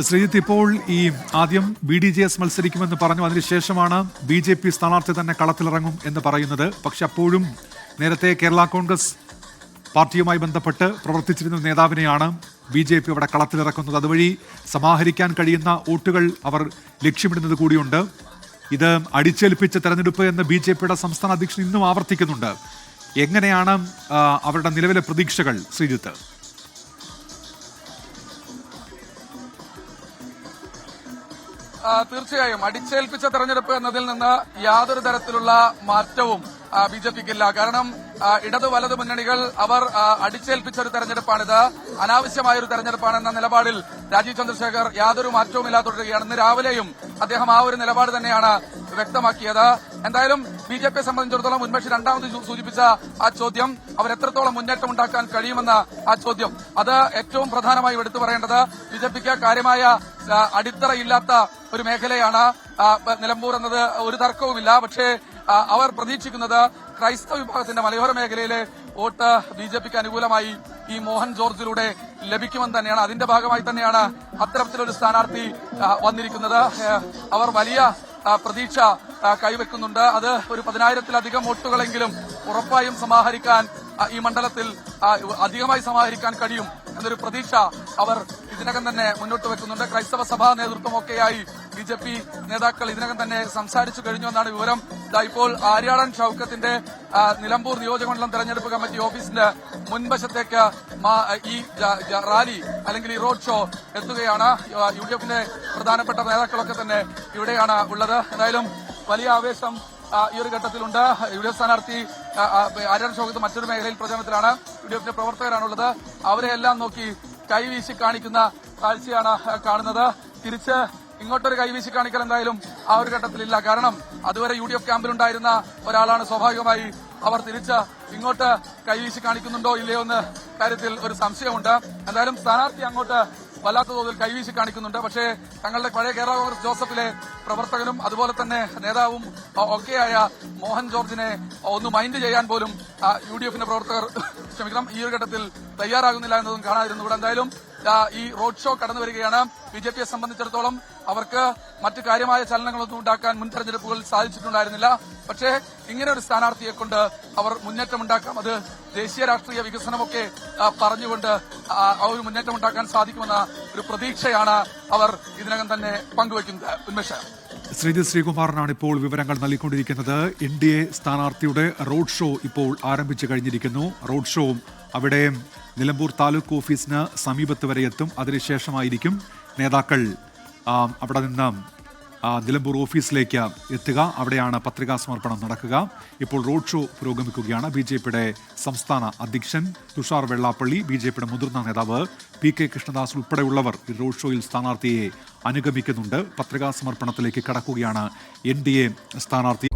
ശ്രീജിത്ത്, ഇപ്പോൾ ഈ ആദ്യം BDJS മത്സരിക്കുമെന്ന് പറഞ്ഞു, അതിനുശേഷമാണ് BJP സ്ഥാനാർത്ഥി തന്നെ കളത്തിലിറങ്ങും എന്ന് പറയുന്നത്. പക്ഷെ അപ്പോഴും നേരത്തെ കേരള കോൺഗ്രസ് പാർട്ടിയുമായി ബന്ധപ്പെട്ട് പ്രവർത്തിച്ചിരുന്ന നേതാവിനെയാണ് BJP അവിടെ കളത്തിലിറക്കുന്നത്. അതുവഴി സമാഹരിക്കാൻ കഴിയുന്ന വോട്ടുകൾ അവർ ലക്ഷ്യമിടുന്നത് കൂടിയുണ്ട്. ഇത് അടിച്ചേൽപ്പിച്ച തെരഞ്ഞെടുപ്പ് എന്ന് BJPയുടെ സംസ്ഥാന അധ്യക്ഷൻ ഇന്നും ആവർത്തിക്കുന്നുണ്ട്. എങ്ങനെയാണ് അവരുടെ നിലവിലെ പ്രതീക്ഷകൾ, ശ്രീജിത്ത്? തീർച്ചയായും അടിച്ചേൽപ്പിച്ച തെരഞ്ഞെടുപ്പ് എന്നതിൽ നിന്ന് യാതൊരു തരത്തിലുള്ള മാറ്റവും BJPക്കില്ല. കാരണം ഇടത് വലത് മുന്നണികൾ അവർ അടിച്ചേൽപ്പിച്ച ഒരു തെരഞ്ഞെടുപ്പാണിത്, അനാവശ്യമായ ഒരു തെരഞ്ഞെടുപ്പാണെന്ന നിലപാടിൽ രാജീവ് ചന്ദ്രശേഖർ യാതൊരു മാറ്റവുമില്ലാതെ തുടരുകയാണ്. ഇന്ന് രാവിലെയും അദ്ദേഹം ആ ഒരു നിലപാട് തന്നെയാണ് വ്യക്തമാക്കിയത്. എന്തായാലും BJPയെ സംബന്ധിച്ചിടത്തോളം ഉന്മേഷ് രണ്ടാമത് സൂചിപ്പിച്ച ആ ചോദ്യം, അവർ എത്രത്തോളം മുന്നേറ്റം ഉണ്ടാക്കാൻ കഴിയുമെന്ന ആ ചോദ്യം, അത് ഏറ്റവും പ്രധാനമായും എടുത്തു പറയേണ്ടത് BJPക്ക് കാര്യമായ അടിത്തറയില്ലാത്ത ഒരു മേഖലയാണ് നിലമ്പൂർ എന്നത് ഒരു തർക്കവുമില്ല. പക്ഷേ അവർ പ്രതീക്ഷിക്കുന്നത് ക്രൈസ്തവ വിഭാഗത്തിന്റെ മലയോര മേഖലയിലെ വോട്ട് BJPക്ക് അനുകൂലമായി ഈ മോഹൻ ജോർജിലൂടെ ലഭിക്കുമെന്ന് തന്നെയാണ്. അതിന്റെ ഭാഗമായി തന്നെയാണ് അത്തരത്തിലൊരു സ്ഥാനാർത്ഥി വന്നിരിക്കുന്നത്. അവർ വലിയ പ്രതീക്ഷ കൈവെക്കുന്നുണ്ട്. അത് ഒരു 10,000-ലധികം വോട്ടുകളെങ്കിലും ഉറപ്പായും സമാഹരിക്കാൻ, ഈ മണ്ഡലത്തിൽ അധികമായി സമാഹരിക്കാൻ കഴിയും എന്നൊരു പ്രതീക്ഷ അവർ ഇതിനകം തന്നെ മുന്നോട്ട് വെക്കുന്നുണ്ട്. ക്രൈസ്തവ സഭാ നേതൃത്വമൊക്കെയായി BJP നേതാക്കൾ ഇതിനകം തന്നെ സംസാരിച്ചു കഴിഞ്ഞു എന്നാണ് വിവരം. ഇപ്പോൾ ആര്യാടൻ ഷൌക്കത്തിന്റെ നിലമ്പൂർ നിയോജകമണ്ഡലം തെരഞ്ഞെടുപ്പ് കമ്മിറ്റി ഓഫീസിന്റെ മുൻവശത്തേക്ക് ഈ റാലി അല്ലെങ്കിൽ ഈ റോഡ് ഷോ എത്തുകയാണ്. UDFന്റെ പ്രധാനപ്പെട്ട നേതാക്കളൊക്കെ തന്നെ ഇവിടെയാണ് ഉള്ളത്. എന്തായാലും വലിയ ആവേശം ഈ ഒരു ഘട്ടത്തിലുണ്ട്. UDF സ്ഥാനാർത്ഥി ആര്യാടൻ ഷൌക്കത്ത് മറ്റൊരു മേഖലയിൽ പ്രചരണത്തിലാണ്. UDFന്റെ പ്രവർത്തകരാണുള്ളത്. അവരെയെല്ലാം നോക്കി കൈവീശി കാണിക്കുന്ന കാഴ്ചയാണ് കാണുന്നത്. തിരിച്ച് ഇങ്ങോട്ടൊരു കൈവീശി കാണിക്കൽ എന്തായാലും ആ ഒരു ഘട്ടത്തിലില്ല. കാരണം അതുവരെ UDF ക്യാമ്പിലുണ്ടായിരുന്ന ഒരാളാണ്. സ്വാഭാവികമായി അവർ തിരിച്ച് ഇങ്ങോട്ട് കൈവീശി കാണിക്കുന്നുണ്ടോ ഇല്ലയോ എന്ന കാര്യത്തിൽ ഒരു സംശയമുണ്ട്. എന്തായാലും സ്ഥാനാർത്ഥി അങ്ങോട്ട് വല്ലാത്ത തോതിൽ കൈവീശി കാണിക്കുന്നുണ്ട്. പക്ഷേ തങ്ങളുടെ പഴയ കേരള കോൺഗ്രസ് ജോസഫിലെ പ്രവർത്തകനും അതുപോലെ തന്നെ നേതാവും ഒക്കെയായ മോഹൻ ജോർജിനെ ഒന്ന് മൈൻഡ് ചെയ്യാൻ പോലും UDFന്റെ പ്രവർത്തകർ ഈ ഒരു ഘട്ടത്തിൽ തയ്യാറാകുന്നില്ല എന്നതും കാണാതിരുന്നു. എന്തായാലും ഈ റോഡ് ഷോ കടന്നു വരികയാണ്. BJPയെ സംബന്ധിച്ചിടത്തോളം അവർക്ക് മറ്റു കാര്യമായ ചലനങ്ങളൊന്നും ഉണ്ടാക്കാൻ മുൻ തെരഞ്ഞെടുപ്പുകളിൽ സാധിച്ചിട്ടുണ്ടായിരുന്നില്ല. പക്ഷേ ഇങ്ങനെ ഒരു സ്ഥാനാർത്ഥിയെ കൊണ്ട് അവർ മുന്നേറ്റമുണ്ടാക്കാം. അത് ദേശീയ രാഷ്ട്രീയ വികസനമൊക്കെ പറഞ്ഞുകൊണ്ട് ഒരു മുന്നേറ്റം ഉണ്ടാക്കാൻ സാധിക്കുമെന്ന ഒരു പ്രതീക്ഷയാണ് അവർ ഇതിനകം തന്നെ പങ്കുവയ്ക്കുന്നത്. ഉന്മേഷ്, ശ്രീജിത്ത് ശ്രീകുമാറിനാണ് ഇപ്പോൾ വിവരങ്ങൾ നൽകിക്കൊണ്ടിരിക്കുന്നത്. NDA സ്ഥാനാർത്ഥിയുടെ റോഡ് ഷോ ഇപ്പോൾ ആരംഭിച്ചു കഴിഞ്ഞിരിക്കുന്നു. റോഡ് ഷോ അവിടെ നിലമ്പൂർ താലൂക്ക് ഓഫീസിന് സമീപത്ത് വരെ എത്തും. അതിനുശേഷമായിരിക്കും നേതാക്കൾ അവിടെ നിന്ന് നിലമ്പൂർ ഓഫീസിലേക്ക് എത്തുക. അവിടെയാണ് പത്രികാ സമർപ്പണം നടക്കുക. ഇപ്പോൾ റോഡ് ഷോ പുരോഗമിക്കുകയാണ്. BJPയുടെ സംസ്ഥാന അധ്യക്ഷൻ തുഷാർ വെള്ളാപ്പള്ളി, BJPയുടെ മുതിർന്ന നേതാവ് PK കൃഷ്ണദാസ് ഉൾപ്പെടെയുള്ളവർ ഈ റോഡ് ഷോയിൽ സ്ഥാനാർത്ഥിയെ അനുഗമിക്കുന്നുണ്ട്. പത്രികാ സമർപ്പണത്തിലേക്ക് കടക്കുകയാണ് NDA സ്ഥാനാർത്ഥി.